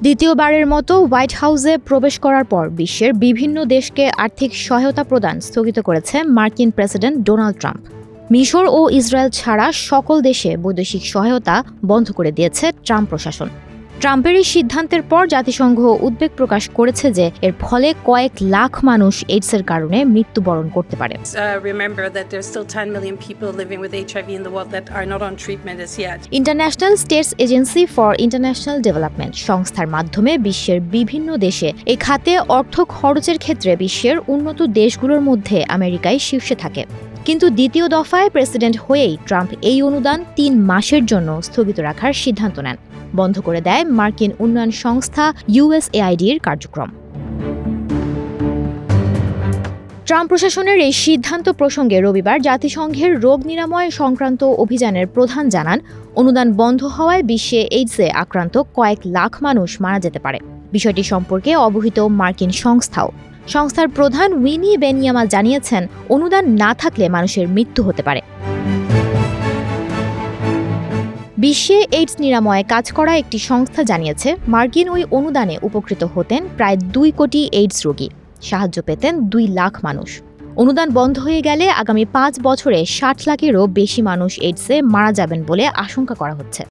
দ্বিতীয়বারের মতো হোয়াইট হাউসে প্রবেশ করার পর বিশ্বের বিভিন্ন দেশকে আর্থিক সহায়তা প্রদান স্থগিত করেছে মার্কিন প্রেসিডেন্ট ডোনাল্ড ট্রাম্প। মিশর ও ইসরায়েল ছাড়া সকল দেশে বৈদেশিক সহায়তা বন্ধ করে দিয়েছে ট্রাম্প প্রশাসন। ট্রাম্পের এই সিদ্ধান্তের পর জাতিসংঘ উদ্বেগ প্রকাশ করেছে যে এর ফলে কয়েক লাখ মানুষ এইডসের কারণে মৃত্যুবরণ করতে পারে। International states agency for international development সংস্থার মাধ্যমে বিশ্বের বিভিন্ন দেশে এই খাতে অর্থ খরচের ক্ষেত্রে বিশ্বের উন্নত দেশগুলোর মধ্যে আমেরিকাই শীর্ষে থাকে। কিন্তু দ্বিতীয় দফায় প্রেসিডেন্ট হয়েই ট্রাম্প এই অনুদান ৩ মাসের জন্য স্থগিত রাখার সিদ্ধান্ত নেন। বন্ধ করে দেয় মার্কিন উন্নয়ন সংস্থা USAIDর কার্যক্রম। ট্রাম্প প্রশাসনের এই সিদ্ধান্ত প্রসঙ্গে রবিবার জাতিসংঘের রোগ নিরাময় সংক্রান্ত অভিযানের প্রধান জানান, অনুদান বন্ধ হওয়ায় বিশ্বে এইডসে আক্রান্ত কয়েক লাখ মানুষ মারা যেতে পারে। বিষয়টি সম্পর্কে অবহিত মার্কিন সংস্থাও। সংস্থার প্রধান উইনি বেনিয়ামা জানিয়েছেন, অনুদান না থাকলে মানুষের মৃত্যু হতে পারে। বিশ্বে এইডস নিরাময়ে কাজ করা একটি সংস্থা জানিয়েছে, মার্কিন ওই অনুদানে উপকৃত হতেন প্রায় 2 কোটি এইডস রোগী, সাহায্য পেতেন 2 লাখ মানুষ। অনুদান বন্ধ হয়ে গেলে আগামী 5 বছরে 60 লাখেরও বেশি মানুষ এইডসে মারা যাবেন বলে আশঙ্কা করা হচ্ছে।